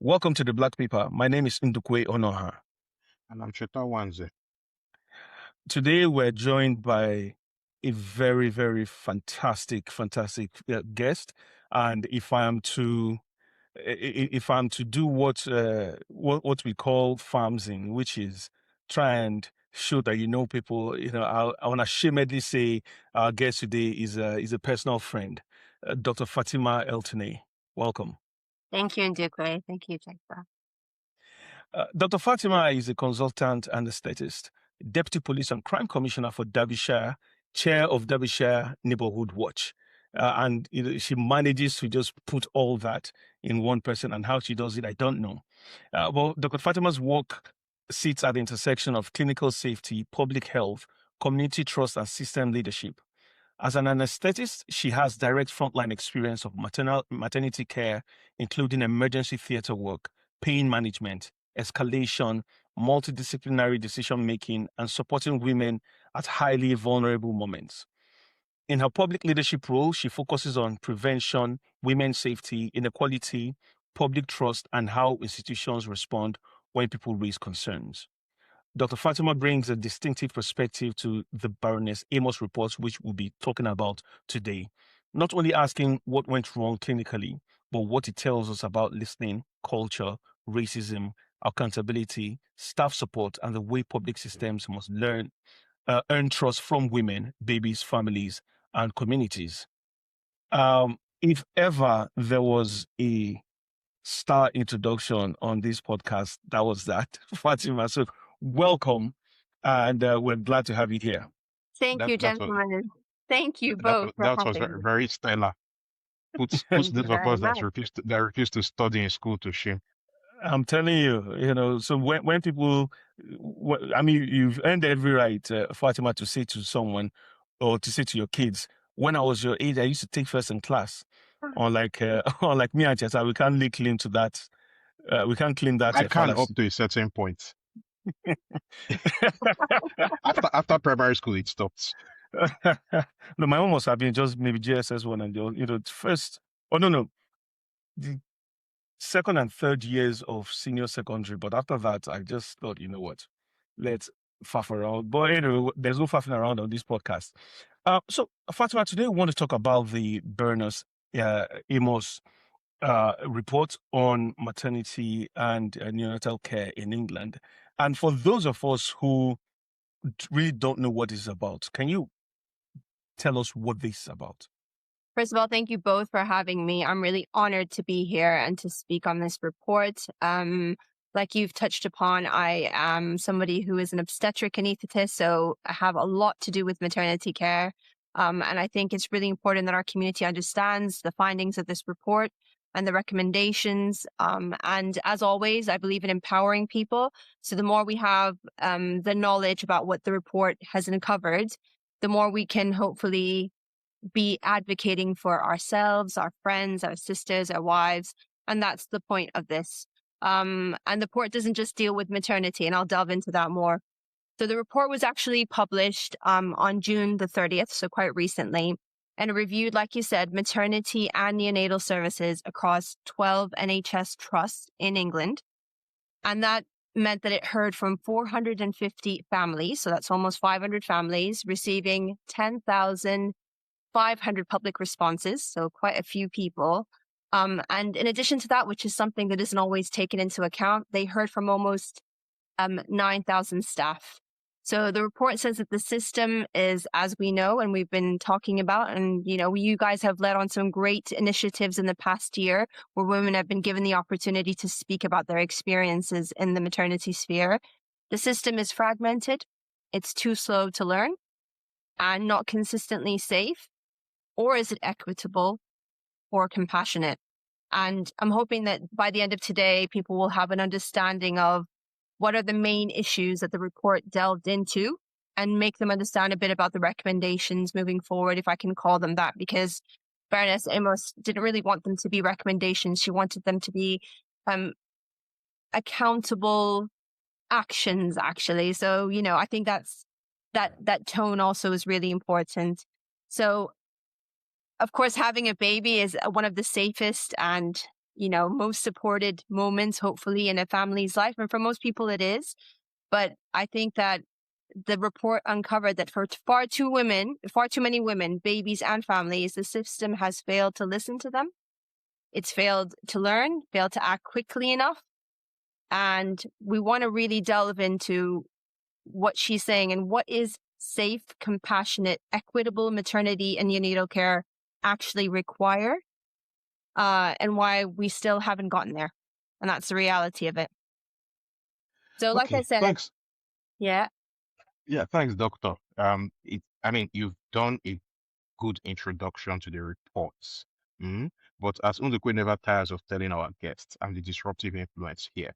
Welcome to the Black Paper. My name is Ndukwe Onoha. And I'm Cheta Wanze. Today we're joined by a very, very fantastic guest. And if I'm to do what we call farmsing, which is try and show that you know people, I unashamedly say our guest today is a personal friend, Dr. Fatima Eltinay. Welcome. Thank you, Ndukwe. Thank you, Cheta. Dr. Fatima is a consultant anaesthetist, Deputy Police and Crime Commissioner for Derbyshire, Chair of Derbyshire Neighbourhood Watch. And she manages to just put all that in one person, and how she does it, I don't know. Well, Dr. Fatima's work sits at the intersection of clinical safety, public health, community trust, and system leadership. As an anesthetist, she has direct frontline experience of maternity care, including emergency theatre work, pain management, escalation, multidisciplinary decision-making, and supporting women at highly vulnerable moments. In her public leadership role, she focuses on prevention, women's safety, inequality, public trust, and how institutions respond when people raise concerns. Dr. Fatima brings a distinctive perspective to the Baroness Amos report, which we'll be talking about today. Not only asking what went wrong clinically, but what it tells us about listening, culture, racism, accountability, staff support, and the way public systems must earn trust from women, babies, families, and communities. If ever there was a star introduction on this podcast, that was that, Fatima. So welcome, and we're glad to have you here. Thank you, gentlemen. Thank you both. That was very stellar. Puts those of us that refuse to study in school to shame. I'm telling you, so when people, you've earned every right, Fatima, to say to someone or to say to your kids, when I was your age, I used to take first in class. Unlike me and Cheta, we can't lay claim to that. We can't claim that. I can up to a certain point. after primary school, it stopped. No, my own must have been just maybe JSS 1 and first. Oh no, the second and third years of senior secondary. But after that, I just thought, you know what, let's faff around. But anyway, there's no faffing around on this podcast. So Fatima, today we want to talk about the Baroness Amos report on maternity and neonatal care in England. And for those of us who really don't know what this is about, can you tell us what this is about? First of all, thank you both for having me. I'm really honored to be here and to speak on this report. Like you've touched upon, I am somebody who is an obstetric anaesthetist, so I have a lot to do with maternity care. And I think it's really important that our community understands the findings of this report and the recommendations. And as always, I believe in empowering people. So the more we have the knowledge about what the report has uncovered, the more we can hopefully be advocating for ourselves, our friends, our sisters, our wives. And that's the point of this. And the report doesn't just deal with maternity, and I'll delve into that more. So the report was actually published on June the 30th, so quite recently, and it reviewed, like you said, maternity and neonatal services across 12 NHS trusts in England. And that meant that it heard from 450 families, so that's almost 500 families, receiving 10,500 public responses, so quite a few people. And in addition to that, which is something that isn't always taken into account, they heard from almost 9,000 staff. So the report says that the system is, as we know, and we've been talking about, and you guys have led on some great initiatives in the past year where women have been given the opportunity to speak about their experiences in the maternity sphere. The system is fragmented, it's too slow to learn, and not consistently safe, or is it equitable or compassionate? And I'm hoping that by the end of today, people will have an understanding of what are the main issues that the report delved into, and make them understand a bit about the recommendations moving forward, if I can call them that, because Baroness Amos didn't really want them to be recommendations. She wanted them to be accountable actions, actually. So, I think that tone also is really important. So, of course, having a baby is one of the safest and most supported moments, hopefully, in a family's life. And for most people, it is. But I think that the report uncovered that for far too many women, babies and families, the system has failed to listen to them. It's failed to learn, failed to act quickly enough. And we want to really delve into what she's saying and what is safe, compassionate, equitable maternity and neonatal care actually require, and why we still haven't gotten there. And that's the reality of it. So like I said, thanks. Yeah, Thanks, Doctor. You've done a good introduction to the reports. But as Undukwe never tires of telling our guests, I'm the disruptive influence here.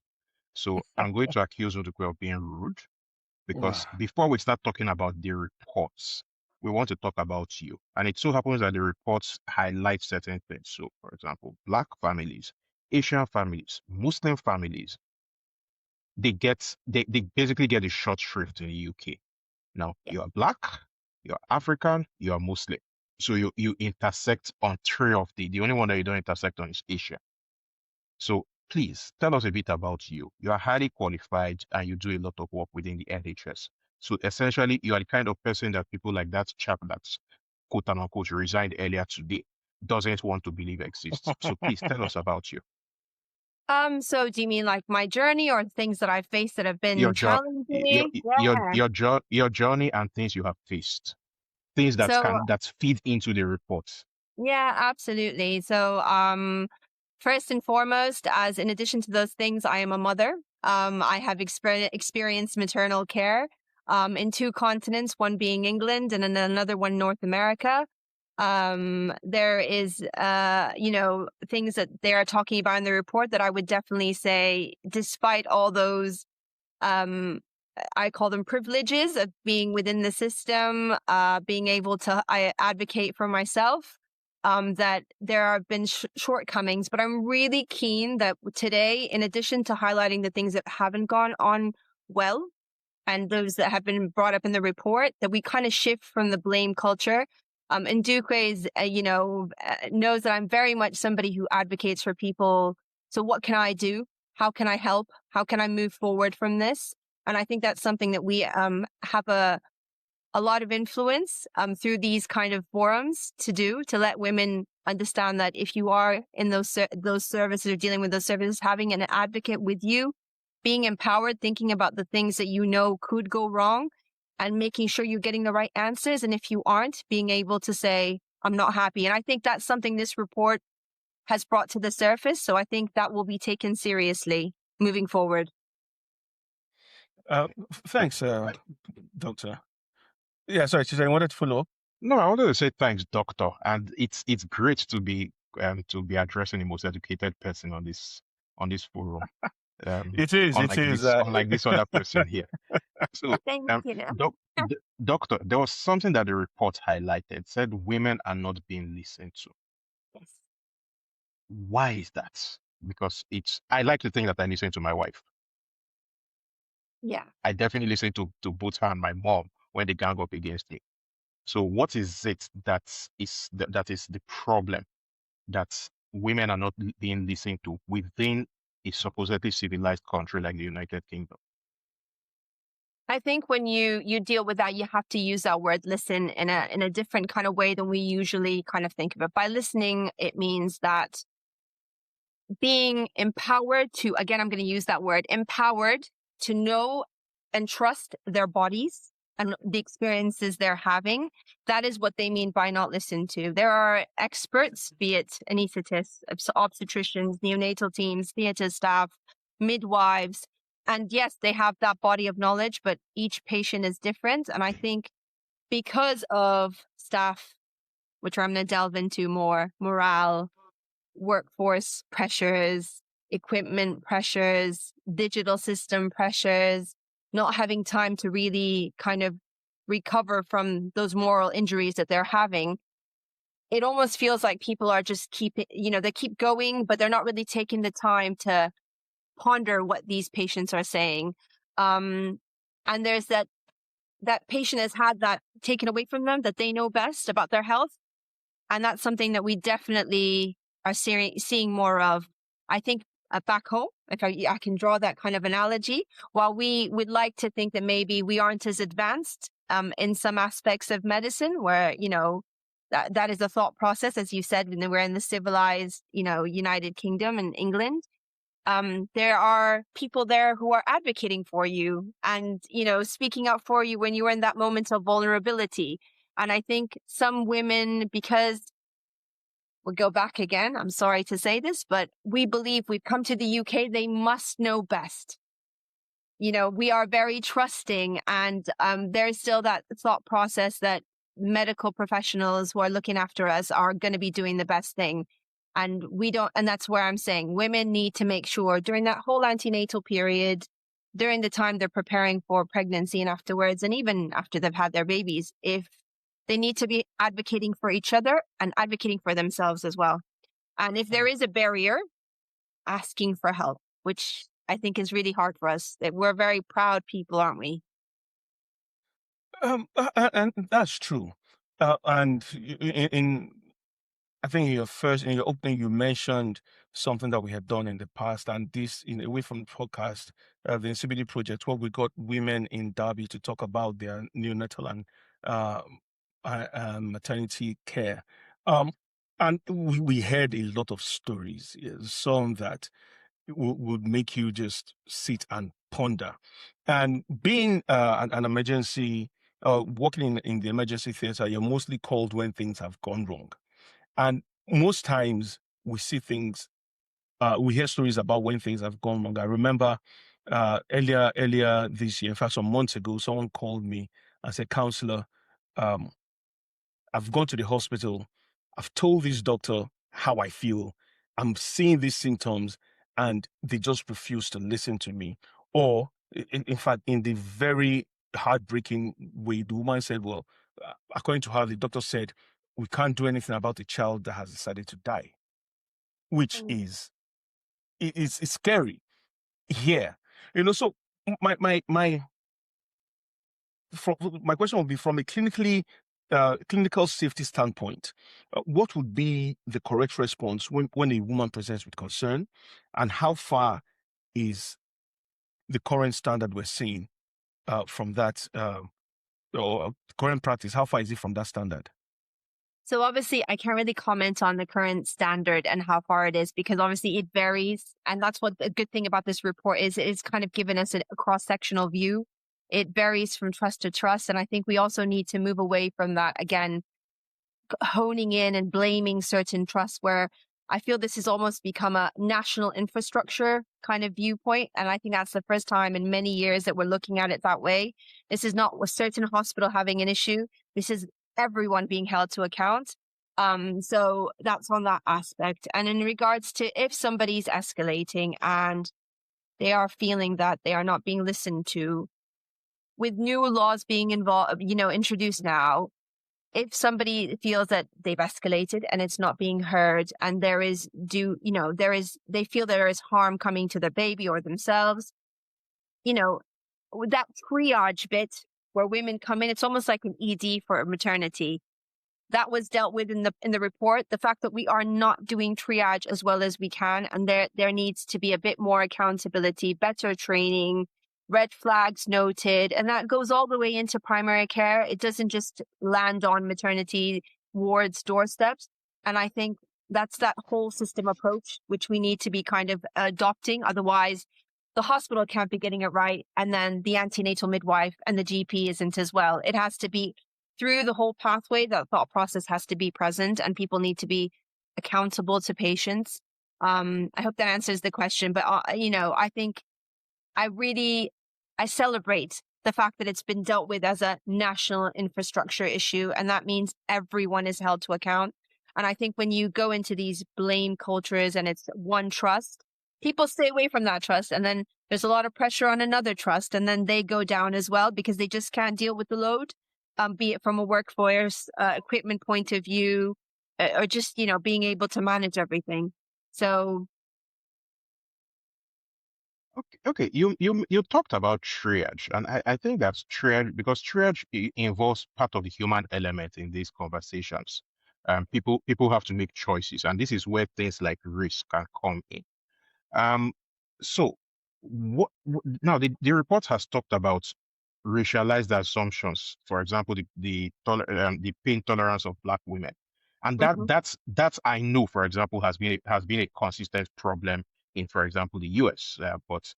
So I'm going to accuse Undukwe of being rude, because before we start talking about the reports, we want to talk about you. And it so happens that the reports highlight certain things. So, for example, Black families, Asian families, Muslim families, they basically get a short shrift in the UK. Now, you are Black, you're African, you're Muslim. So you intersect on three of the only one that you don't intersect on is Asia. So please tell us a bit about you. You are highly qualified and you do a lot of work within the NHS. So essentially, you are the kind of person that people like that chap that's quote unquote resigned earlier today doesn't want to believe exists. So please tell us about you. So do you mean like my journey or things that I've faced that have been challenging? Your journey and things you have faced. Things that feed into the reports. Yeah, absolutely. So first and foremost, in addition to those things, I am a mother. I have experienced maternal care in 2 continents, one being England and then another one North America. There is, things that they are talking about in the report that I would definitely say, despite all those, I call them privileges of being within the system, being able to advocate for myself, that there have been shortcomings. But I'm really keen that today, in addition to highlighting the things that haven't gone on well, and those that have been brought up in the report, that we kind of shift from the blame culture. And Ndukwe knows that I'm very much somebody who advocates for people. So what can I do? How can I help? How can I move forward from this? And I think that's something that we have a lot of influence through these kind of forums to let women understand that if you are in those services or dealing with those services, having an advocate with you, being empowered, thinking about the things that could go wrong, and making sure you're getting the right answers. And if you aren't, being able to say, I'm not happy. And I think that's something this report has brought to the surface. So I think that will be taken seriously moving forward. Thanks, Doctor. Yeah, sorry, I wanted to follow up. No, I wanted to say thanks, Doctor. And it's great to be addressing the most educated person on this forum. It is. Unlike this other person here. So, Thank you. Doctor, there was something that the report highlighted. It said women are not being listened to. Yes. Why is that? Because I like to think that I listen to my wife. Yeah. I definitely listen to both her and my mom when they gang up against me. So what is it that is the problem, that women are not being listened to within a supposedly civilized country like the United Kingdom? I think when you deal with that, you have to use that word listen in a different kind of way than we usually kind of think of it. By listening, it means that being empowered to, again, I'm going to use that word, empowered to know and trust their bodies and the experiences they're having. That is what they mean by not listened to. There are experts, be it anaesthetists, obstetricians, neonatal teams, theatre staff, midwives. And yes, they have that body of knowledge, but each patient is different. And I think because of staff, which I'm going to delve into more, morale, workforce pressures, equipment pressures, digital system pressures, not having time to really kind of recover from those moral injuries that they're having, it almost feels like people are just they keep going, but they're not really taking the time to ponder what these patients are saying. And there's that patient has had that taken away from them, that they know best about their health. And that's something that we definitely are seeing more of I think back home, if I can draw that kind of analogy, while we would like to think that maybe we aren't as advanced in some aspects of medicine, where, that is a thought process, as you said, when we're in the civilized, United Kingdom and England. There are people there who are advocating for you and, speaking up for you when you are in that moment of vulnerability. And I think some women, because we'll go back again, I'm sorry to say this, but we believe we've come to the UK, they must know best. We are very trusting, and there's still that thought process that medical professionals who are looking after us are going to be doing the best thing. And we don't, and that's where I'm saying women need to make sure during that whole antenatal period, during the time they're preparing for pregnancy and afterwards, and even after they've had their babies, if they need to be advocating for each other and advocating for themselves as well. And if there is a barrier, asking for help, which I think is really hard for us. That we're very proud people, aren't we? And that's true. And in I think in your opening, you mentioned something that we had done in the past, and this, away from the podcast, the CBD project, where we got women in Derby to talk about their neonatal and maternity care. Um, and we heard a lot of stories, some that would make you just sit and ponder. And being an emergency, working in the emergency theater, you're mostly called when things have gone wrong. And most times we see things, we hear stories about when things have gone wrong. I remember earlier this year, in fact, some months ago, someone called me and said, "Counselor, um, I've gone to the hospital. I've told this doctor how I feel. I'm seeing these symptoms, and they just refuse to listen to me." Or, in fact, in the very heartbreaking way, the woman said, "Well, according to her, the doctor said, we can't do anything about a child that has decided to die," which is it's scary. Here, so my my question would be, from a clinical safety standpoint, what would be the correct response when a woman presents with concern, and how far is the current standard we're seeing from that, or current practice, how far is it from that standard? So obviously I can't really comment on the current standard and how far it is, because obviously it varies. And that's what the good thing about this report is. It's kind of given us a cross-sectional view. It varies from trust to trust. And I think we also need to move away from that, again, honing in and blaming certain trusts, where I feel this has almost become a national infrastructure kind of viewpoint. And I think that's the first time in many years that we're looking at it that way. This is not a certain hospital having an issue. This is everyone being held to account. So that's on that aspect. And in regards to if somebody's escalating and they are feeling that they are not being listened to, with new laws being introduced now, if somebody feels that they've escalated and it's not being heard, and they feel there is harm coming to their baby or themselves, with that triage bit where women come in, it's almost like an ED for maternity. That was dealt with in the report. The fact that we are not doing triage as well as we can, and there needs to be a bit more accountability, better training, red flags noted, and that goes all the way into primary care. It doesn't just land on maternity wards, doorsteps. And I think that's that whole system approach, which we need to be kind of adopting. Otherwise, the hospital can't be getting it right, and then the antenatal midwife and the GP isn't as well. It has to be through the whole pathway. That thought process has to be present, and people need to be accountable to patients. I hope that answers the question, but I think I celebrate the fact that it's been dealt with as a national infrastructure issue, and that means everyone is held to account. And I think when you go into these blame cultures and it's one trust, people stay away from that trust, and then there's a lot of pressure on another trust, and then they go down as well because they just can't deal with the load, be it from a workforce, equipment point of view, or just, being able to manage everything. So. Okay. You talked about triage, and I think that's triage, because triage involves part of the human element in these conversations. People have to make choices, and this is where things like risk can come in. So now the report has talked about racialized assumptions, for example, the pain tolerance of Black women, and Mhm. that's I know, for example, has been a consistent problem in, for example, the US. But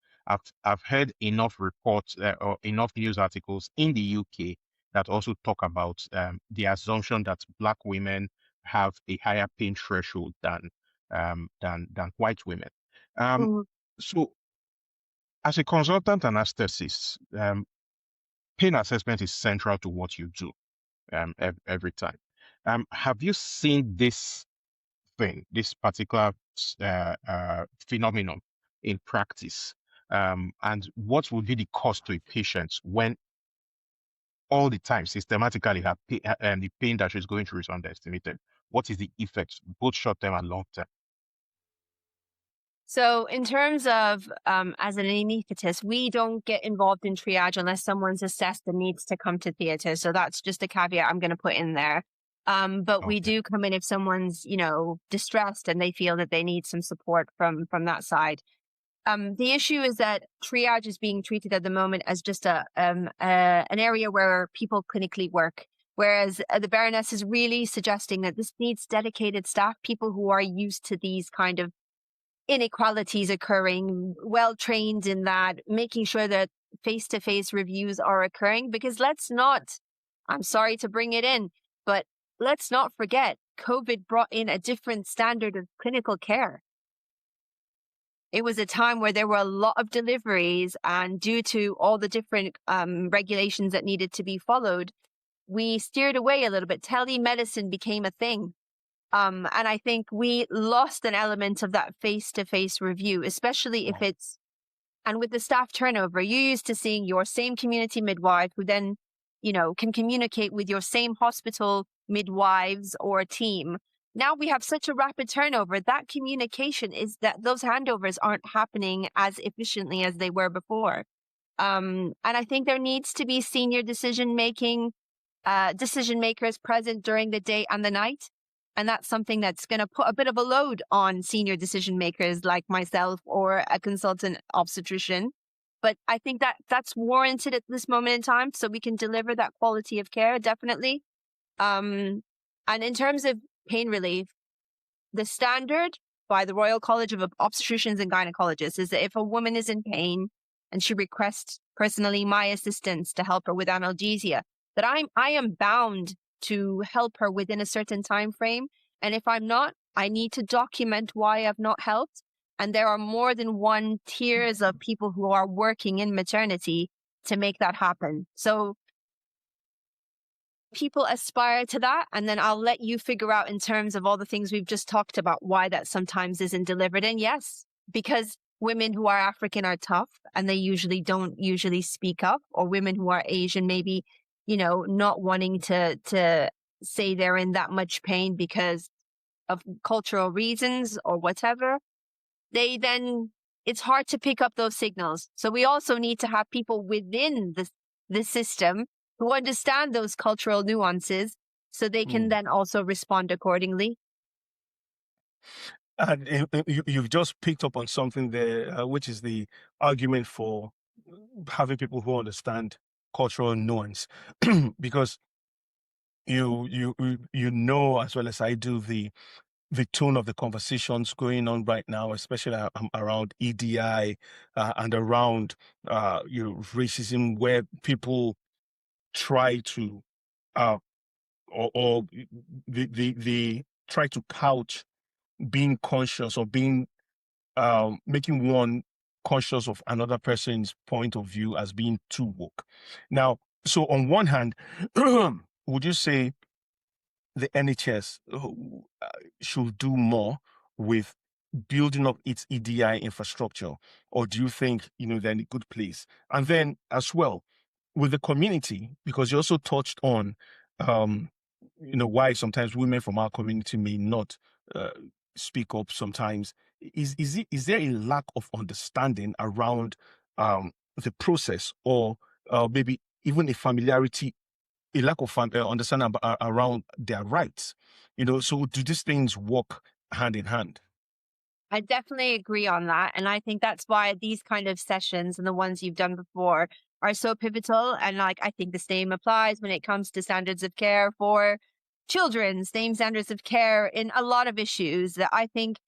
I've heard enough reports or enough news articles in the UK that also talk about the assumption that Black women have a higher pain threshold than white women. Um, Mhm. so as a consultant anesthetist, pain assessment is central to what you do every time. Have you seen this this particular phenomenon in practice? And what would be the cost to a patient when all the time systematically the pain that she's going through is underestimated? What is the effect, both short term and long term? So, in terms of as an anaesthetist, we don't get involved in triage unless someone's assessed and needs to come to theater. So that's just a caveat I'm going to put in there. But we Okay. do come in if someone's, distressed and they feel that they need some support from that side. The issue is that triage is being treated at the moment as just an area where people clinically work. Whereas the Baroness is really suggesting that this needs dedicated staff, people who are used to these kind of inequalities occurring, well trained in that, making sure that face-to-face reviews are occurring. Because I'm sorry to bring it in, but let's not forget, COVID brought in a different standard of clinical care. It was a time where there were a lot of deliveries, and due to all the different regulations that needed to be followed, we steered away a little bit. Telemedicine became a thing. And I think we lost an element of that face-to-face review, especially if Wow. and with the staff turnover, you're used to seeing your same community midwife who then, can communicate with your same hospital midwives or team. Now we have such a rapid turnover, that communication that those handovers aren't happening as efficiently as they were before. And I think there needs to be senior decision makers present during the day and the night. And that's something that's going to put a bit of a load on senior decision makers like myself or a consultant obstetrician. But I think that that's warranted at this moment in time, so we can deliver that quality of care, definitely. And in terms of pain relief, the standard by the Royal College of Obstetricians and Gynecologists is that if a woman is in pain and she requests personally my assistance to help her with analgesia, that I am bound to help her within a certain time frame. And if I'm not, I need to document why I've not helped. And there are more than one tiers of people who are working in maternity to make that happen. So people aspire to that, and then I'll let you figure out in terms of all the things we've just talked about why that sometimes isn't delivered. And yes, because women who are African are tough and they don't usually speak up, or women who are Asian maybe, not wanting to say they're in that much pain because of cultural reasons or whatever, it's hard to pick up those signals. So we also need to have people within the system who understand those cultural nuances so they can then also respond accordingly. And you've just picked up on something there, which is the argument for having people who understand cultural nuance, because you know as well as I do the tone of the conversations going on right now, especially around EDI and around racism, where people try to or the try to couch being conscious or being making one conscious of another person's point of view as being too woke. Now, so on one hand, would you say the NHS should do more with building up its EDI infrastructure, or do you think they're in a good place? And then as well with the community, because you also touched on why sometimes women from our community may not uh, speak up sometimes. Is there a lack of understanding around the process, or maybe even a lack of understanding around their rights? So do these things work hand in hand? I definitely agree on that. And I think that's why these kind of sessions and the ones you've done before are so pivotal. And like, I think the same applies when it comes to standards of care for children, same standards of care in a lot of issues that I think,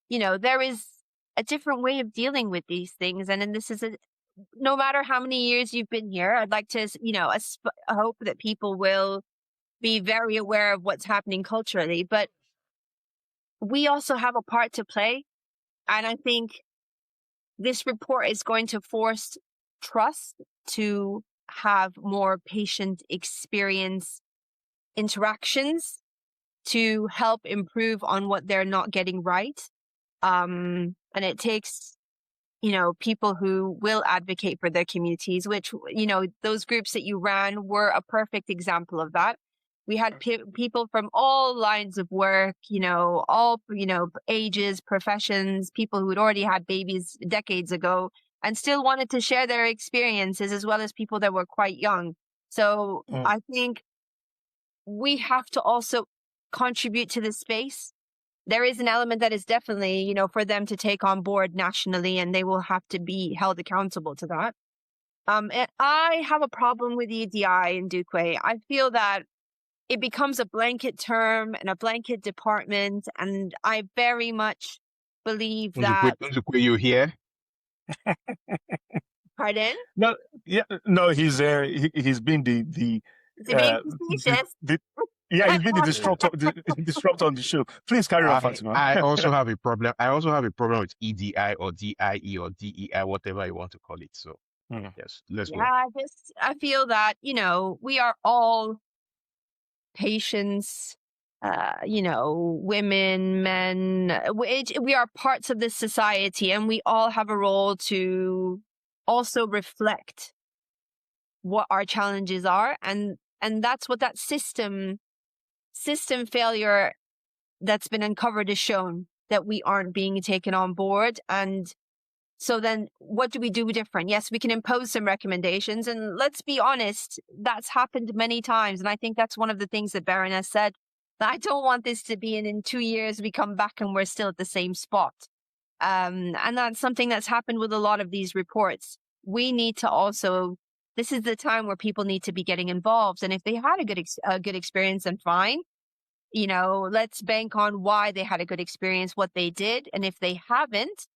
there is a different way of dealing with these things. And then this is no matter how many years you've been here, I'd like to, hope that people will be very aware of what's happening culturally, but we also have a part to play. And I think this report is going to force trust to have more patient experience interactions to help improve on what they're not getting right. And it takes, people who will advocate for their communities, which, those groups that you ran were a perfect example of that. We had people from all lines of work, all, ages, professions, people who had already had babies decades ago and still wanted to share their experiences, as well as people that were quite young. So I think we have to also contribute to this space. There is an element that is definitely, for them to take on board nationally, and they will have to be held accountable to that. And I have a problem with EDI in Duque. I feel that it becomes a blanket term and a blanket department, and I very much believe that. Ndukwe, you here? Pardon? No, yeah, no, he's been the being facetious. he's been the disruptor on the show. Please carry on, Fatima. I also have a problem. I also have a problem with EDI or DIE or DEI, whatever you want to call it. So yes, let's go. I feel that, we are all patients, women, men. We are parts of this society, and we all have a role to also reflect what our challenges are, and that's what that system failure that's been uncovered has shown, that we aren't being taken on board. And so then what do we do different? Yes, we can impose some recommendations, and let's be honest, that's happened many times. And I think that's one of the things that Baroness said, that I don't want this to be in 2 years we come back and we're still at the same spot. And that's something that's happened with a lot of these reports. We need to also, this is the time where people need to be getting involved. And if they had a good experience, then fine. Let's bank on why they had a good experience, what they did. And if they haven't,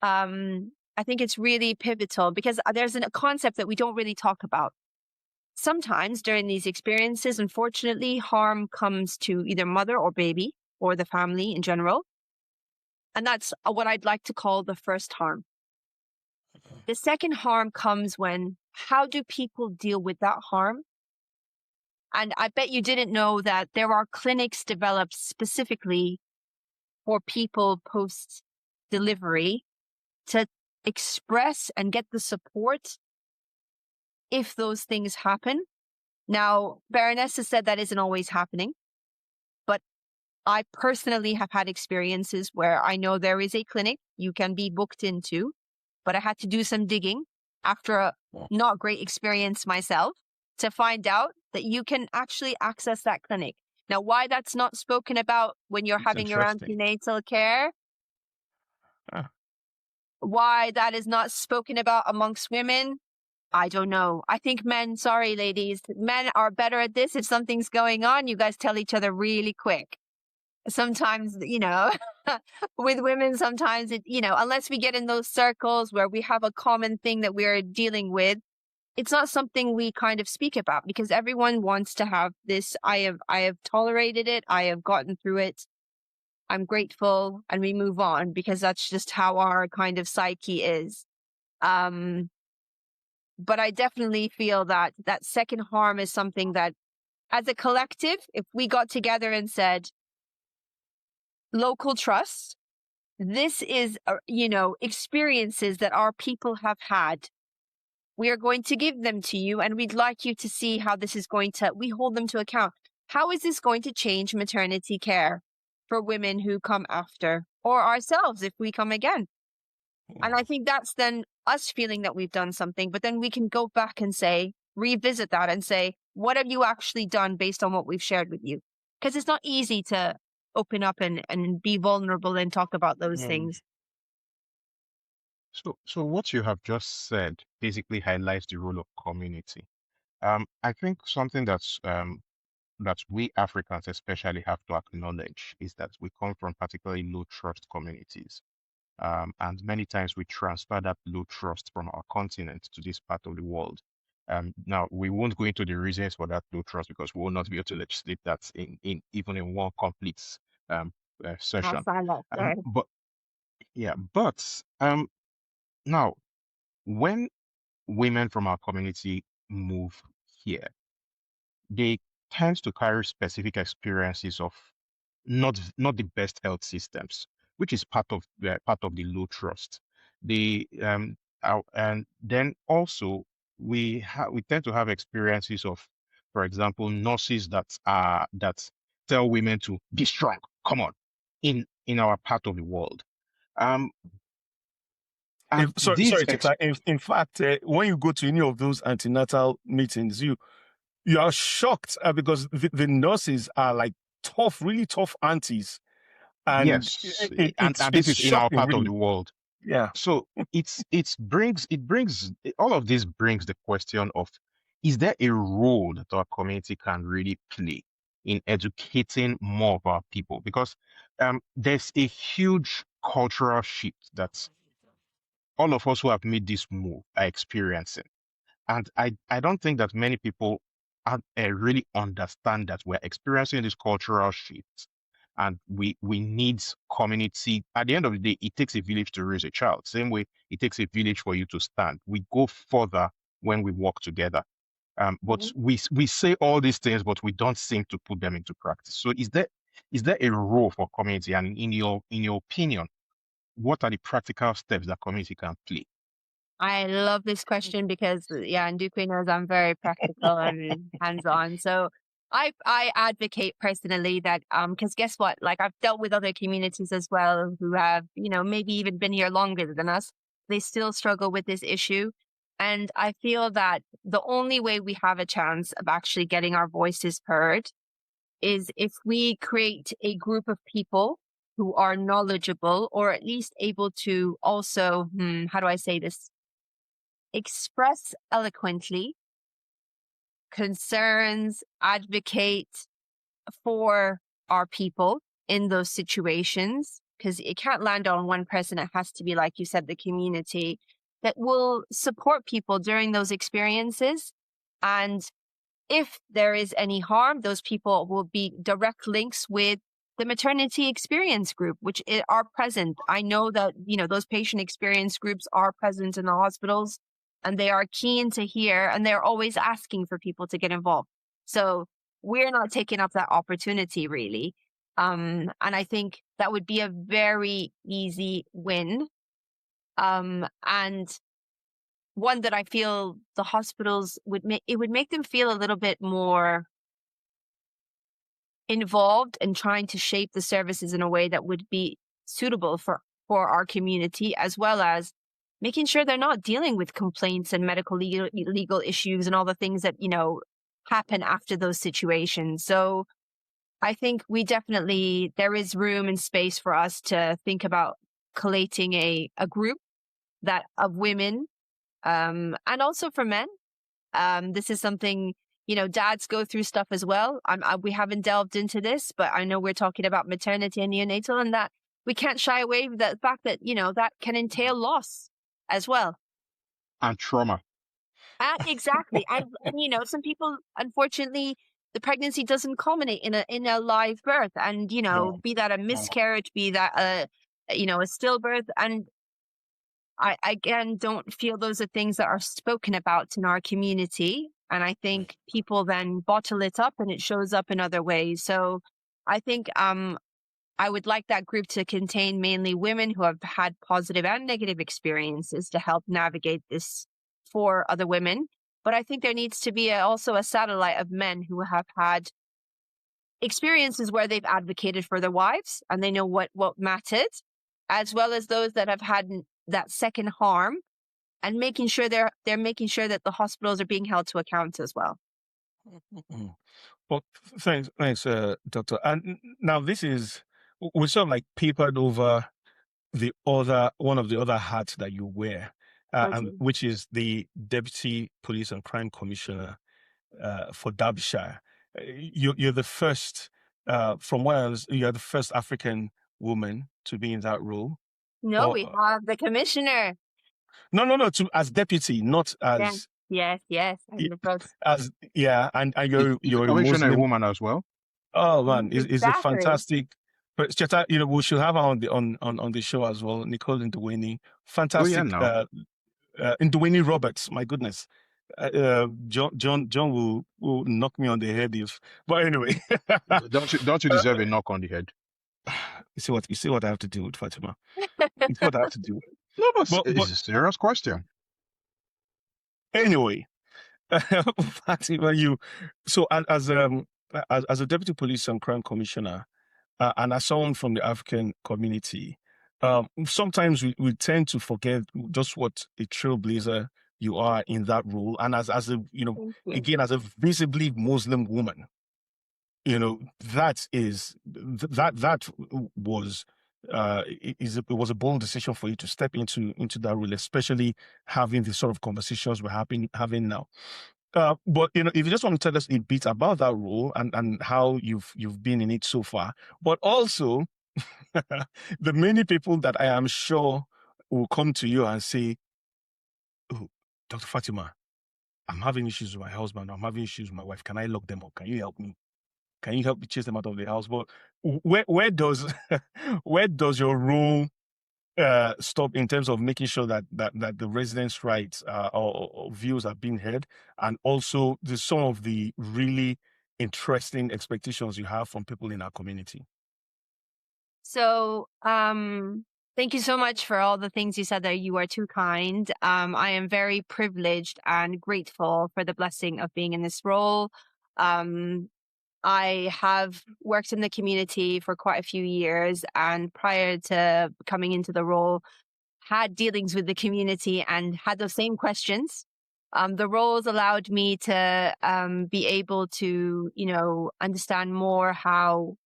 I think it's really pivotal, because there's a concept that we don't really talk about. Sometimes during these experiences, unfortunately, harm comes to either mother or baby or the family in general. And that's what I'd like to call the first harm. The second harm comes when, how do people deal with that harm? And I bet you didn't know that there are clinics developed specifically for people post-delivery to express and get the support if those things happen. Now, Baroness has said that isn't always happening, but I personally have had experiences where I know there is a clinic you can be booked into, but I had to do some digging after a not great experience myself to find out that you can actually access that clinic. Now, why that's not spoken about when you're having your antenatal care, why that is not spoken about amongst women, I don't know. I think men, sorry, ladies, men are better at this. If something's going on, you guys tell each other really quick. Sometimes, with women, sometimes, unless we get in those circles where we have a common thing that we're dealing with, it's not something we kind of speak about, because everyone wants to have this. I have tolerated it. I have gotten through it. I'm grateful, and we move on, because that's just how our kind of psyche is. But I definitely feel that that second harm is something that, as a collective, if we got together and said, local trust, this is, experiences that our people have had. We are going to give them to you, and we'd like you to see how this is we hold them to account. How is this going to change maternity care for women who come after, or ourselves if we come again? And I think that's then us feeling that we've done something, but then we can go back and revisit that and say, what have you actually done based on what we've shared with you? Because it's not easy to open up and be vulnerable and talk about those things. So what you have just said basically highlights the role of community. I think something that we Africans especially have to acknowledge is that we come from particularly low trust communities. And many times we transfer that low trust from our continent to this part of the world. Now we won't go into the reasons for that low trust because we will not be able to legislate that in even in one complete session. But yeah, but now when women from our community move here, they tend to carry specific experiences of not the best health systems, which is part of the low trust. And then also we tend to have experiences of, for example, nurses that tell women to be strong, come on, in our part of the world. And Sorry, Doctor. In fact, when you go to any of those antenatal meetings, you are shocked because the nurses are like tough, really tough aunties. And yes, and this is shocking, in our part really. of the world. Yeah. So it brings all of this brings the question of, is there a role that our community can really play in educating more of our people? Because there's a huge cultural shift that all of us who have made this move are experiencing. And I don't think that many people really understand that we're experiencing this cultural shift, and we need community. At the end of the day, it takes a village to raise a child. Same way, it takes a village for you to stand. We go further when we work together. But we say all these things, but we don't seem to put them into practice. So is there a role for community? And in your opinion, what are the practical steps that community can play? I love this question because, and Duque knows I'm very practical and hands-on. So I advocate personally that, because guess what? Like, I've dealt with other communities as well who have, maybe even been here longer than us. They still struggle with this issue. And I feel that the only way we have a chance of actually getting our voices heard is if we create a group of people who are knowledgeable, or at least able to also, how do I say this? Express eloquently concerns, advocate for our people in those situations, because it can't land on one person. It has to be, like you said, the community that will support people during those experiences. And if there is any harm, those people will be direct links with the maternity experience group, which are present. I know that, those patient experience groups are present in the hospitals, and they are keen to hear, and they're always asking for people to get involved. So we're not taking up that opportunity, really. And I think that would be a very easy win. And one that I feel the hospitals would make them feel a little bit more involved in trying to shape the services in a way that would be suitable for our community, as well as making sure they're not dealing with complaints and medical legal issues and all the things that, happen after those situations. So I think there is room and space for us to think about collating a group of women, and also for men. This is something, dads go through stuff as well. We haven't delved into this, but I know we're talking about maternity and neonatal, and that we can't shy away from the fact that, that can entail loss as well. And trauma. Exactly. And some people, unfortunately, the pregnancy doesn't culminate in a live birth, and, be that a miscarriage, be that a stillbirth. And I, again, don't feel those are things that are spoken about in our community. And I think people then bottle it up and it shows up in other ways. So I think I would like that group to contain mainly women who have had positive and negative experiences to help navigate this for other women. But I think there needs to be also a satellite of men who have had experiences where they've advocated for their wives and they know what mattered, as well as those that have had that second harm, and making sure they're making sure that the hospitals are being held to account as well. Well, thanks, Doctor. And now this is we sort of like papered over one of the other hats that you wear, and Okay. which is the Deputy Police and Crime Commissioner for Derbyshire. You're the first, from what I was, you're the first African woman to be in that role. No, we Or have the commissioner. no, as deputy, not Yes, as yes. I'm the first. as yeah, and Is the you're a commissioner a Muslim. woman as well? Oh man, is a Exactly. fantastic. But Cheta, we should have her on the show as well. Nicole Ndwini, Oh yeah, fantastic. no. Ndwini Roberts, my goodness. John will knock me on the head if. But anyway, Don't you deserve a knock on the head? you see what I have to do with Fatima. You see what I have to do. No, but But it's a serious question. anyway, Fatima, as a deputy police and crime commissioner, and as someone from the African community, sometimes we tend to forget just what a trailblazer you are in that role, and as a Thank you. again, as a visibly Muslim woman, that was it was a bold decision for you to step into that role, especially having the sort of conversations we're having now. But if you just want to tell us a bit about that role and how you've been in it so far, but also the many people that I am sure will come to you and say, "Oh, Dr. Fatima, I'm having issues with my husband. I'm having issues with my wife. Can I lock them up? Can you help me? Can you help me chase them out of the house?" But where does where does your role stop in terms of making sure that the residents' rights or views are being heard, and also some of the really interesting expectations you have from people in our community? So, thank you so much for all the things you said there. You are too kind. I am very privileged and grateful for the blessing of being in this role. I have worked in the community for quite a few years, and prior to coming into the role, had dealings with the community and had those same questions. The roles allowed me to be able to, understand more how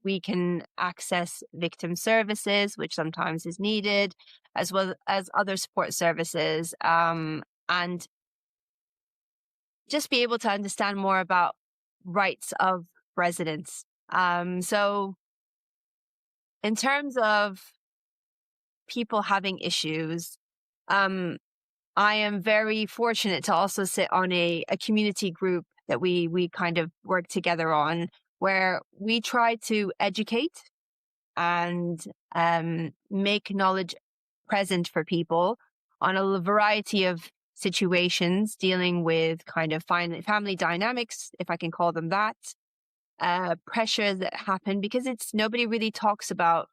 we can access victim services, which sometimes is needed, as well as other support services, and just be able to understand more about rights of residents. So in terms of people having issues, I am very fortunate to also sit on a community group that we kind of work together on, where we try to educate and make knowledge present for people on a variety of situations dealing with kind of family dynamics, if I can call them that, pressures that happen, because nobody really talks about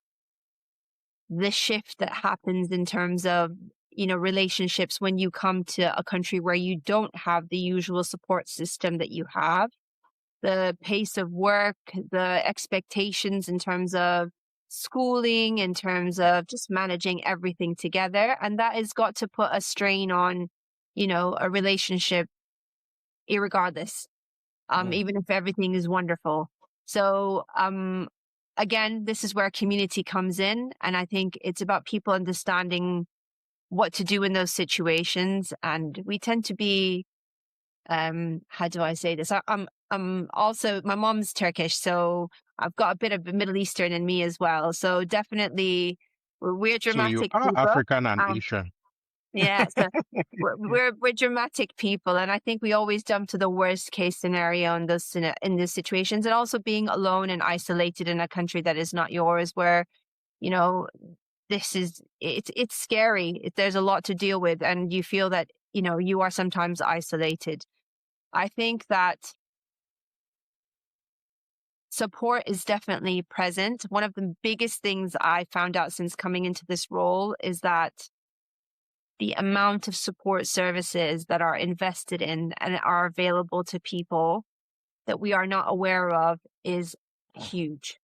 the shift that happens in terms of relationships when you come to a country where you don't have the usual support system that you have, the pace of work, the expectations in terms of schooling, in terms of just managing everything together. And that has got to put a strain on, a relationship irregardless, even if everything is wonderful. So, again, this is where community comes in. And I think it's about people understanding what to do in those situations. And we tend to be, how do I say this? I'm also, my mom's Turkish, so I've got a bit of Middle Eastern in me as well. So definitely we're So you dramatic are people. African and Asian. Yeah, so we're dramatic people, and I think we always jump to the worst case scenario in these situations, and also being alone and isolated in a country that is not yours, where it's scary. There's a lot to deal with, and you feel that you are sometimes isolated. I think that support is definitely present. One of the biggest things I found out since coming into this role is that the amount of support services that are invested in and are available to people that we are not aware of is huge.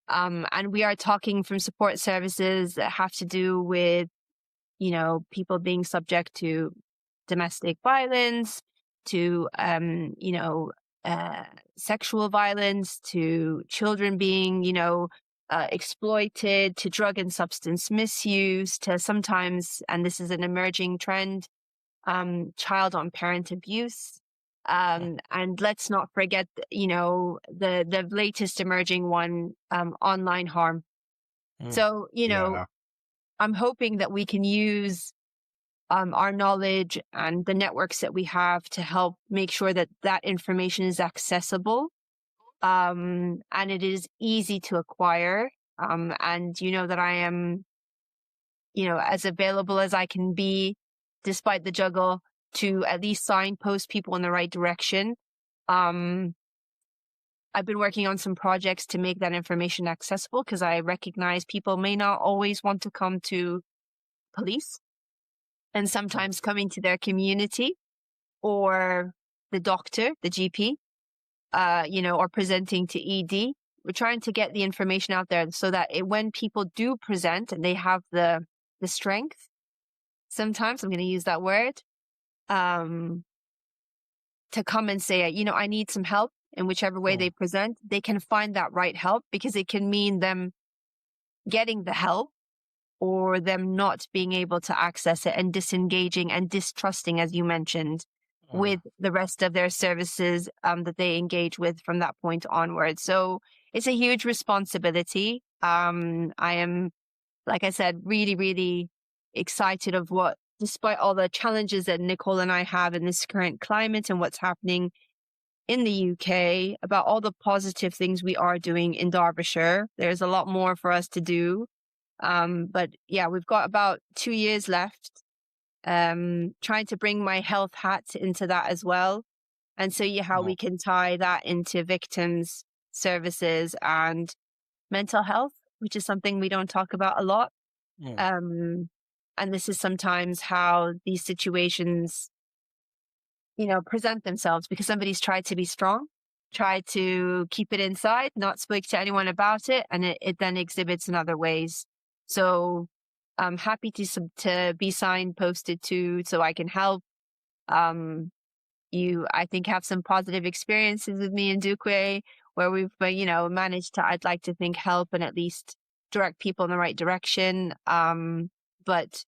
And we are talking from support services that have to do with, people being subject to domestic violence, to, sexual violence, to children being, exploited, to drug and substance misuse, to sometimes, and this is an emerging trend, child on parent abuse. And let's not forget, the latest emerging one, online harm. So, Yeah. I'm hoping that we can use our knowledge and the networks that we have to help make sure that that information is accessible, and it is easy to acquire. And that I am, as available as I can be, despite the juggle, to at least signpost people in the right direction. I've been working on some projects to make that information accessible, because I recognize people may not always want to come to police, and sometimes coming to their community or the doctor, the GP, or presenting to ED. We're trying to get the information out there so that when people do present and they have the strength, sometimes I'm going to use that word, to come and say, I need some help in whichever way they present, they can find that right help, because it can mean them getting the help or them not being able to access it and disengaging and distrusting, as you mentioned, with the rest of their services that they engage with from that point onward. So it's a huge responsibility. I am, like I said, really, really excited of what, despite all the challenges that Nicole and I have in this current climate and what's happening in the UK, about all the positive things we are doing in Derbyshire. There's a lot more for us to do. But yeah, we've got about 2 years left, trying to bring my health hat into that as well, and see how we can tie that into victims' services and mental health, which is something we don't talk about a lot. And this is sometimes how these situations, present themselves, because somebody's tried to be strong, tried to keep it inside, not speak to anyone about it, and it then exhibits in other ways. So I'm happy to be signposted to, so I can help. You, I think, have some positive experiences with me in Duque, where we've, managed to, I'd like to think, help and at least direct people in the right direction. But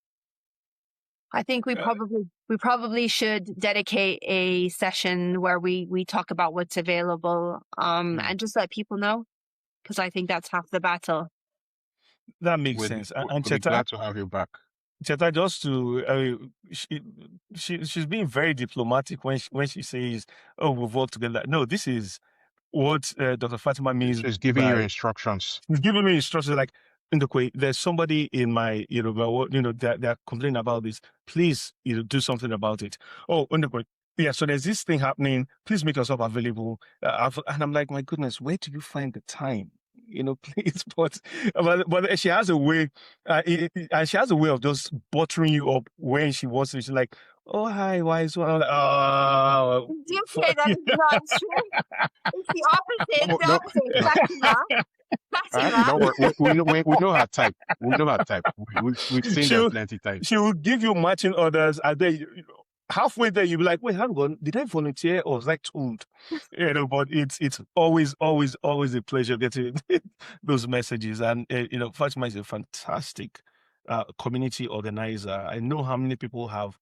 I think we probably should dedicate a session where we talk about what's available, and just let people know, because I think that's half the battle. That makes sense. And We'll be Cheta, glad to have you back. Cheta, just to, she's being very diplomatic when she says, "Oh, we've worked together." No, this is what Dr. Fatima means She's giving you by instructions. He's giving me instructions like, Ndokwe, there's somebody in my, they're complaining about this. Please, do something about it. Oh, Ndokwe, yeah, so there's this thing happening. Please make yourself available. And I'm like, my goodness, where do you find the time? Please, but she has a way, and she has a way of just buttering you up when she wants to. She's like, oh, hi, why is one? I'm like, oh. Okay, that is not true. It's the opposite. It's the opposite. Fatima. Don't worry. We know her type. We know her type. We've seen them plenty times. She will give you matching orders, and then halfway there you'll be like, wait, hang on, did I volunteer or was I told? But it's always a pleasure getting those messages. And Fatima is a fantastic community organizer. I know how many people have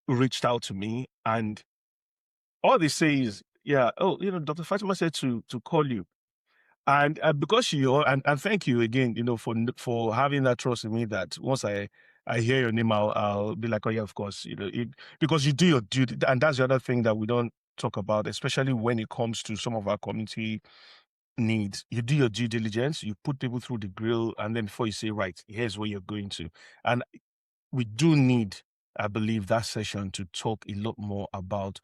reached out to me, and all they say is, yeah, Dr. Fatima said to call you. And because and thank you again, for having that trust in me, that once I hear your name, I'll be like, oh yeah, of course, because you do your duty. And that's the other thing that we don't talk about, especially when it comes to some of our community needs. You do your due diligence, you put people through the grill, and then before you say, right, here's where you're going to. And we do need, I believe, that session to talk a lot more about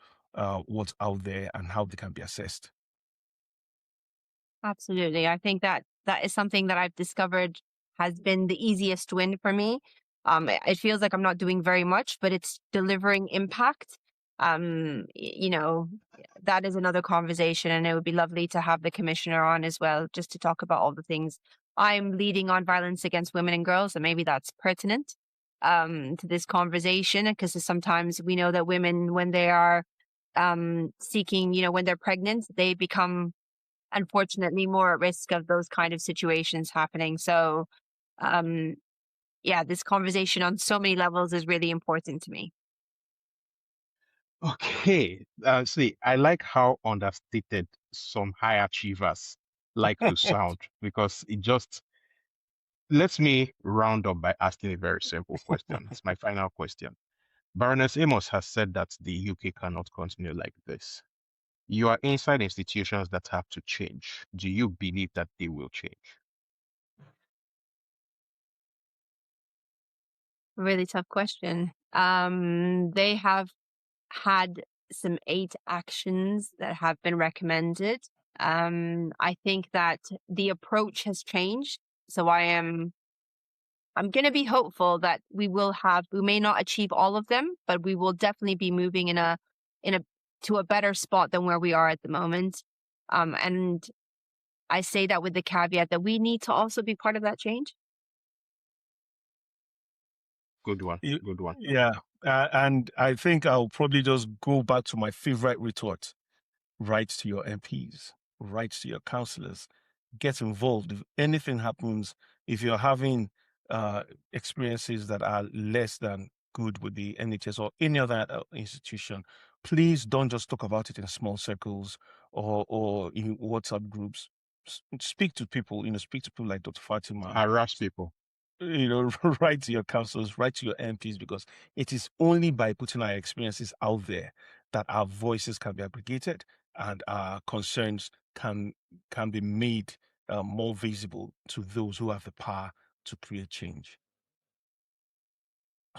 what's out there and how they can be assessed. Absolutely. I think that is something that I've discovered has been the easiest win for me. It feels like I'm not doing very much, but it's delivering impact. That is another conversation, and it would be lovely to have the commissioner on as well, just to talk about all the things. I'm leading on violence against women and girls, and maybe that's pertinent to this conversation, because sometimes we know that women, when they are seeking, when they're pregnant, they become unfortunately more at risk of those kind of situations happening. So, this conversation on so many levels is really important to me. Okay. See, I like how understated some high achievers like to sound because it just lets me round up by asking a very simple question. It's my final question. Baroness Amos has said that the UK cannot continue like this. You are inside institutions that have to change. Do you believe that they will change? Really tough question. They have had some 8 actions that have been recommended. I think that the approach has changed. So I'm going to be hopeful that we may not achieve all of them, but we will definitely be moving to a better spot than where we are at the moment. And I say that with the caveat that we need to also be part of that change. Good one. Good one. Yeah. And I think I'll probably just go back to my favorite retort. Write to your MPs, write to your councillors, get involved. If anything happens, if you're having experiences that are less than good with the NHS or any other institution, please don't just talk about it in small circles or in WhatsApp groups. Speak to people, speak to people like Dr. Fatima. Harass people. Write to your councils, write to your MPs, because it is only by putting our experiences out there that our voices can be aggregated and our concerns can be made more visible to those who have the power to create change.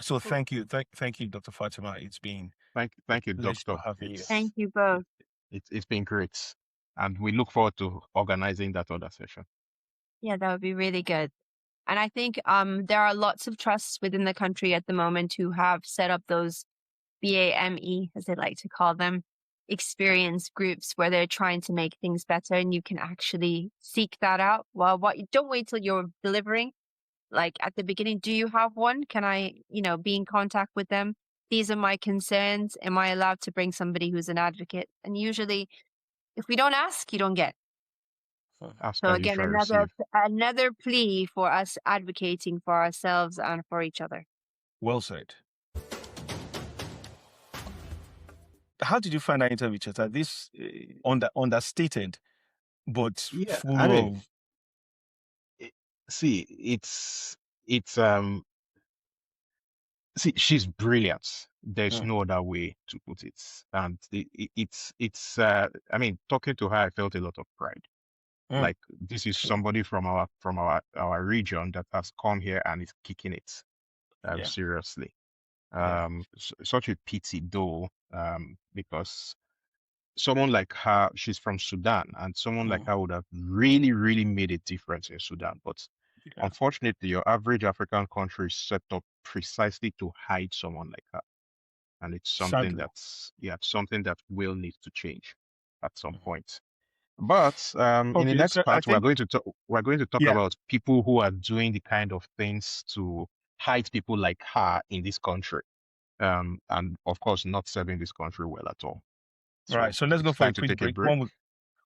So thank you, thank you, Dr. Fatima. It's been thank you, Doctor. Thank you both. It's been great, and we look forward to organizing that other session. Yeah, that would be really good. And I think there are lots of trusts within the country at the moment who have set up those BAME, as they like to call them, experience groups where they're trying to make things better, and you can actually seek that out. Well, don't wait till you're delivering. Like at the beginning, do you have one? Can I, be in contact with them? These are my concerns. Am I allowed to bring somebody who's an advocate? And usually, if we don't ask, you don't get. Ask So and you again, shall receive. another plea for us advocating for ourselves and for each other. Well said. How did you find that interview, Cheta? This understated, but full of. See, see, she's brilliant. There's no other way to put it. And I mean, talking to her, I felt a lot of pride. Like this is somebody from our region that has come here and is kicking it. Seriously. Such a pity though, because someone like her, she's from Sudan, and someone like her would have really, really made a difference in Sudan. But unfortunately, your average African country is set up precisely to hide someone like her. And it's something something that will need to change at some point. But in the next part, we're going to talk about people who are doing the kind of things to hide people like her in this country. And of course, not serving this country well at all. Right. So let's go for a quick break.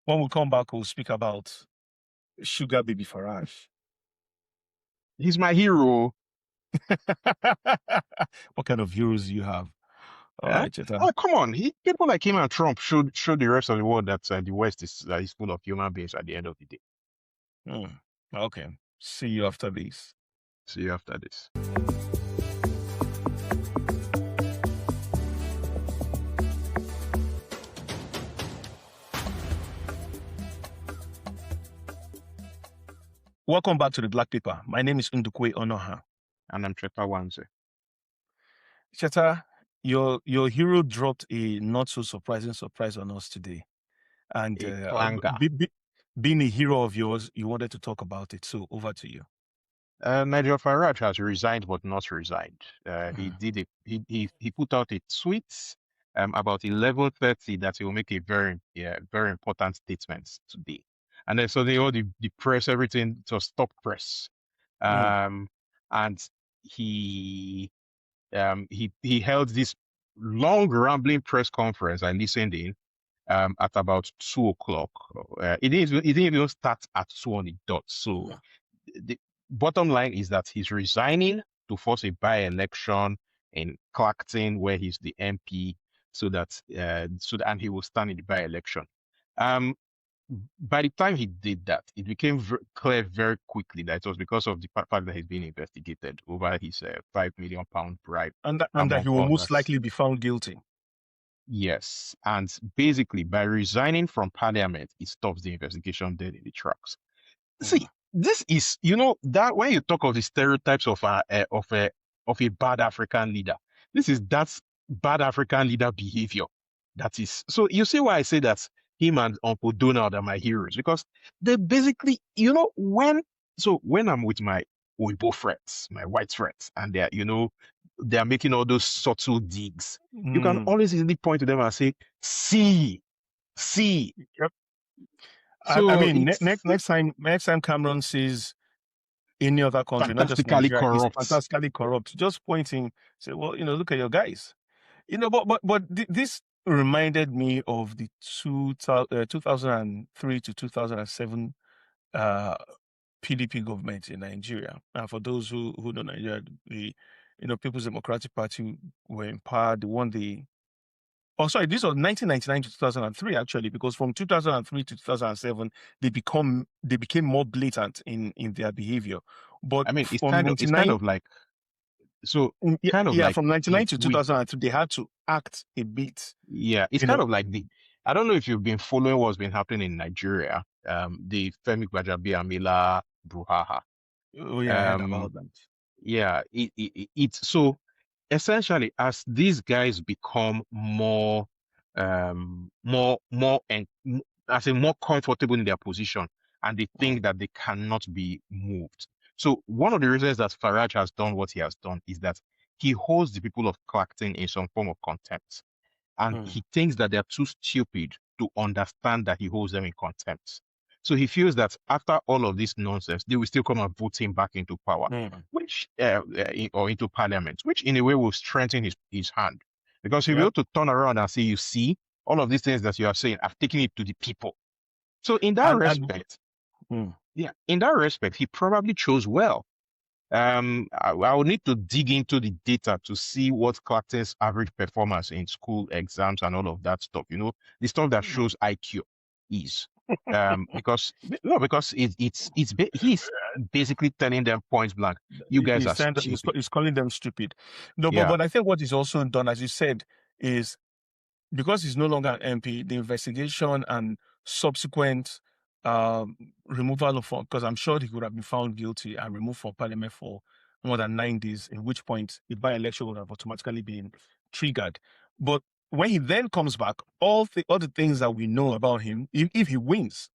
When we come back, we'll speak about Sugar Baby Farage. He's my hero. What kind of heroes do you have? All right, Cheta. Oh, come on. People like him and Trump should show the rest of the world that the West is full of human beings at the end of the day. Okay. See you after this. See you after this. Welcome back to the Black Paper. My name is Ndukwe Onoha. And I'm Cheta Wanze. Cheta, your hero dropped a not so surprising surprise on us today. And being a hero of yours, you wanted to talk about it. So over to you. Nigel Farage has resigned but not resigned. He put out a tweet about 11:30 that he will make a very important statement today. And then so all the press, everything to stop press. And he held this long rambling press conference I listened in at about 2 o'clock. It didn't even start at 2 on the dot. So the bottom line is that he's resigning to force a by-election in Clacton, where he's the MP, and he will stand in the by-election. By the time he did that, it became clear very quickly that it was because of the fact that he's being investigated over his £5 million bribe, and that among he will most others. likely be found guilty. Yes, and basically by resigning from Parliament, it stops the investigation dead in the tracks. See, this is, that when you talk of the stereotypes of a bad African leader, that's bad African leader behavior. That is, so you see why I say that him and Uncle Donald are my heroes, because they basically, when I'm with my Oibo friends, my white friends, and they're making all those subtle digs, you can always easily point to them and say, see. Yep. So I mean, next time Cameron sees any other country, not just Nigeria, is fantastically corrupt, just pointing, say, well, look at your guys. But this reminded me of the 2003 to 2007 PDP government in Nigeria. And for those who know Nigeria, the People's Democratic Party were in power. They won the this was 1999 to 2003 actually, because from 2003 to 2007 they became more blatant in their behavior. But I mean, it's kind of like so kind of like from 1999 to 2002 they had to act a bit. Yeah, it's kind of like I don't know if you've been following what's been happening in Nigeria. The Femi Gbajabiamila brouhaha. Oh yeah, I heard about that. Yeah, it's so essentially as these guys become more more comfortable in their position, and they think that they cannot be moved. So one of the reasons that Farage has done what he has done is that he holds the people of Clacton in some form of contempt. And he thinks that they're too stupid to understand that he holds them in contempt. So he feels that after all of this nonsense, they will still come and vote him back into power, which or into parliament, which in a way will strengthen his hand. Because he'll be able to turn around and say, you see, all of these things that you are saying, I've taken it to the people. So in that respect, in that respect, he probably chose well. I will need to dig into the data to see what Clacton's average performance in school exams and all of that stuff, the stuff that shows IQ is. Because he's basically telling them point blank, you guys are stupid. He's calling them stupid. No, but I think what he's also done, as you said, is because he's no longer an MP, the investigation and subsequent removal of, because I'm sure he could have been found guilty and removed from Parliament for more than 9 days, in which point the by-election would have automatically been triggered. But when he then comes back, all the things that we know about him, if he wins,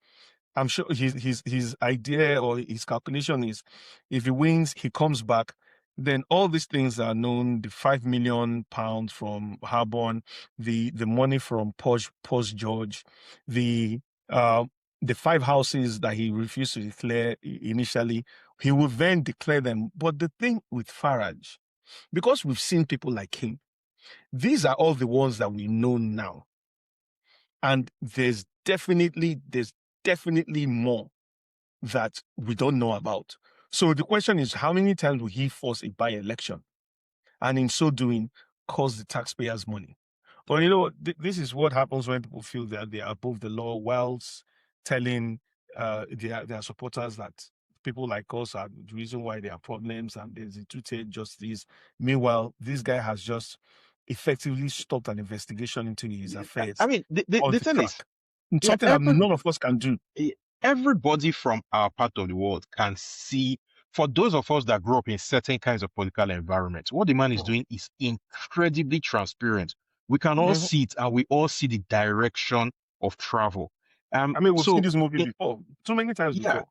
I'm sure his idea or his calculation is, if he wins, he comes back, then all these things are known: the £5 million from Harborne, the money from Posh George, the 5 houses that he refused to declare initially, he will then declare them. But the thing with Farage, because we've seen people like him, these are all the ones that we know now. And there's definitely more that we don't know about. So the question is, how many times will he force a by-election? And in so doing, cost the taxpayers money? But this is what happens when people feel that they are above the law, whilst telling their supporters that people like us are the reason why there are problems and there's a two-tier justice. Meanwhile, this guy has just effectively stopped an investigation into his affairs. I mean, the thing is, something that none of us can do. Everybody from our part of the world can see, for those of us that grew up in certain kinds of political environments, what the man is doing is incredibly transparent. We can all see it, and we all see the direction of travel. I mean, we've seen this movie before, so many times before.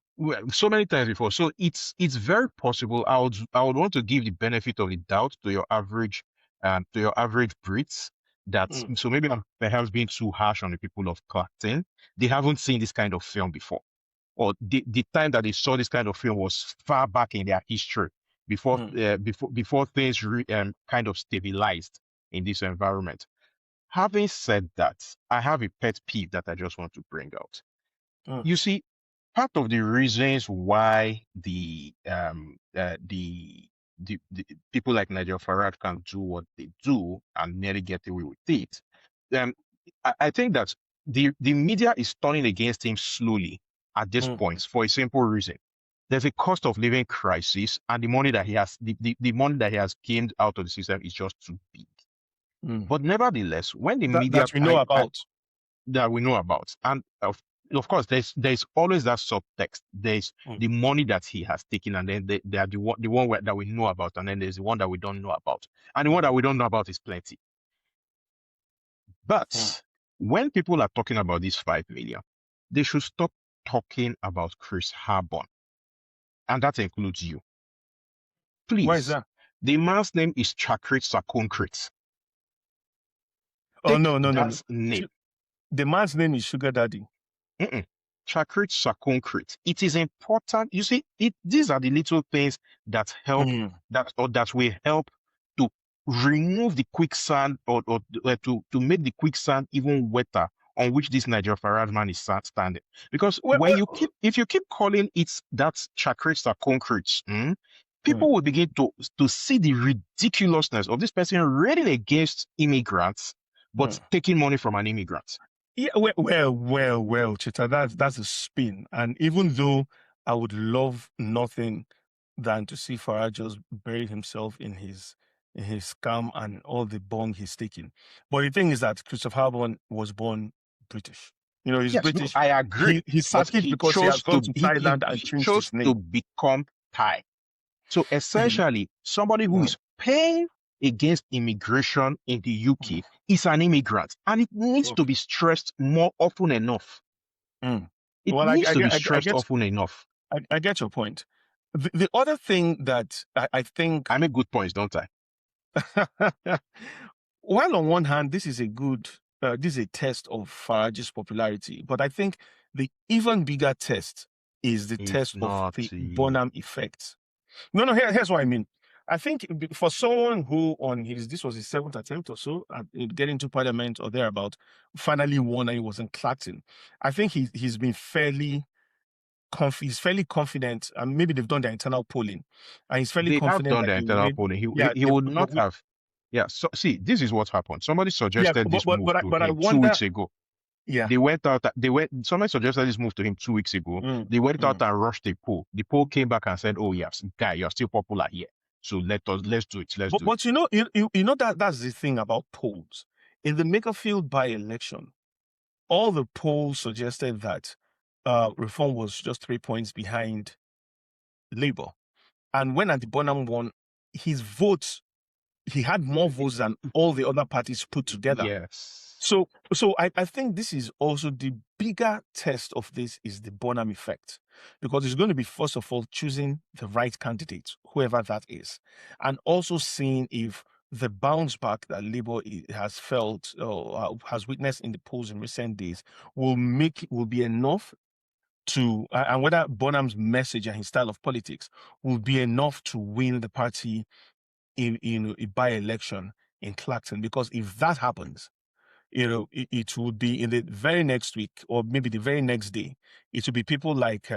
So many times before. So it's very possible. I would want to give the benefit of the doubt to your average Brits. So maybe I'm perhaps being too harsh on the people of Clacton. They haven't seen this kind of film before, or the time that they saw this kind of film was far back in their history, before things kind of stabilized. in this environment. Having said that, I have a pet peeve that I just want to bring out. You see, part of the reasons why the people like Nigel Farage can do what they do and nearly get away with it, I think that the media is turning against him slowly at this point for a simple reason. There's a cost of living crisis, and the money that he has, the money that he has gained out of the system is just too big. But nevertheless, when the media that we know about, that we know about, and of course, there's always that subtext. There's the money that he has taken, and then there are the one that we know about, and then there's the one that we don't know about, and the one that we don't know about is plenty. But when people are talking about these 5 million, they should stop talking about Chris Harbon, and that includes you. Please. Why is that? The man's name is Chakrit Sakonkrit. Oh, no. Name. The man's name is Sugar Daddy. Chakrit Sakonkrit. It is important. You see, these are the little things that help that will help to remove the quicksand or to make the quicksand even wetter on which this Nigel Farage man is standing. Because if you keep calling it that Chakrit Sakonkrit, people will begin to see the ridiculousness of this person railing against immigrants, but taking money from an immigrant. Yeah, well, Chita, that's a spin. And even though I would love nothing than to see Farage just bury himself in his scam and all the bong he's taking. But the thing is that Christopher Harbon was born British. You know, he's British. No, I agree. He's Turkish because he has gone to Thailand and changed his name. To become Thai. So essentially, somebody who is paying against immigration in the UK is an immigrant, and it needs to be stressed more often enough. It needs to be stressed often enough. I get your point. The other thing that I think... I make good points, don't I? While on one hand, this is a test of Farage's popularity, but I think the even bigger test is the test of the Bonham effect. No, here's what I mean. I think for someone who this was his 7th attempt or so at getting to Parliament or thereabout, finally won and he was in Clacton. I think he's been fairly confident, and maybe they've done their internal polling, and he's fairly confident. They have done their internal polling. He would not have. Yeah. So see, this is what happened. Somebody suggested this move to him 2 weeks ago. Yeah. Somebody suggested this move to him 2 weeks ago. They went out and rushed a poll. The poll came back and said, "Oh yes, guy, you're still popular here. So let's do it. But you know that's the thing about polls. In the Makerfield by-election, all the polls suggested that Reform was just 3 points behind Labour. And when Andy Bonham won, his votes, he had more votes than all the other parties put together. Yes. So I think this is also the bigger test of this is the Bonham effect, because it's going to be, first of all, choosing the right candidate, whoever that is, and also seeing if the bounce back that Labour has felt or has witnessed in the polls in recent days will be enough to, and whether Bonham's message and his style of politics will be enough to win the party in a by-election in Clacton. Because if that happens, it would be in the very next week or maybe the very next day. It would be people like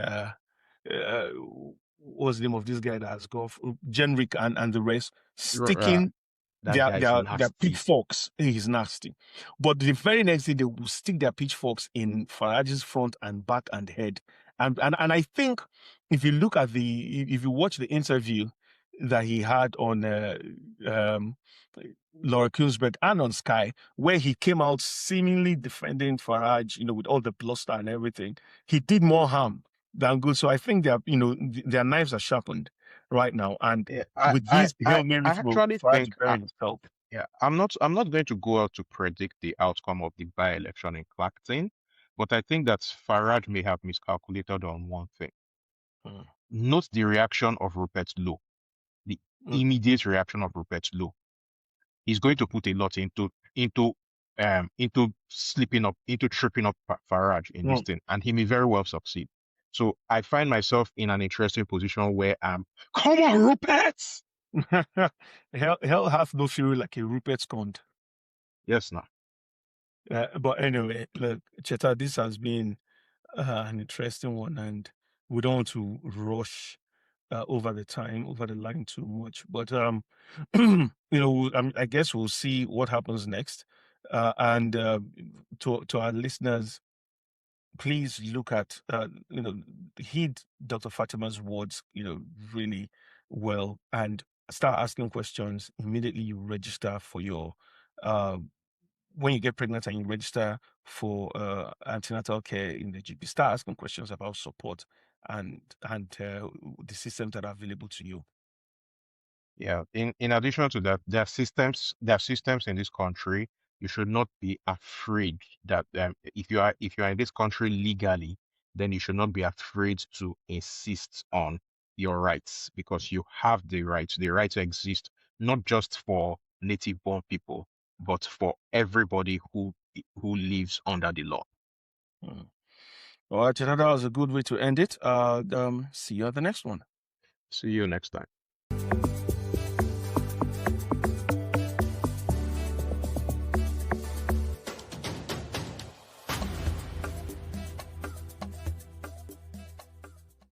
what's the name of this guy that has gone, Jenrick and the rest, sticking their pitchforks. He's nasty. But the very next day they will stick their pitchforks in Farage's front and back and head. And I think if you look at if you watch the interview that he had on Laura Kuenssberg and on Sky, where he came out seemingly defending Farage, with all the bluster and everything, he did more harm than good. So I think their knives are sharpened right now. And with these Hail Marys, Farage burying himself. Yeah, I'm not going to go out to predict the outcome of the by-election in Clacton, but I think that Farage may have miscalculated on one thing. Note the reaction of Rupert Lowe. The immediate reaction of Rupert Lowe. He's going to put a lot into tripping up Farage in this thing, and he may very well succeed. So I find myself in an interesting position where come on, Rupert! Hell hath no fury like a Rupert's corned. Yes, now. But anyway, look, Cheta, this has been an interesting one, and we don't want to rush over the line too much. But I guess we'll see what happens next. And to our listeners, please look at heed Dr. Fatima's words, really well, and start asking questions immediately. You register for your when you get pregnant and you register for antenatal care in the GP. Start asking questions about support and the systems that are available to you. Yeah. In addition to that, there are systems in this country. You should not be afraid that if you are in this country legally, then you should not be afraid to insist on your rights, because you have the right to exist, not just for native born people, but for everybody who lives under the law. All right, that was a good way to end it. See you at the next one. See you next time.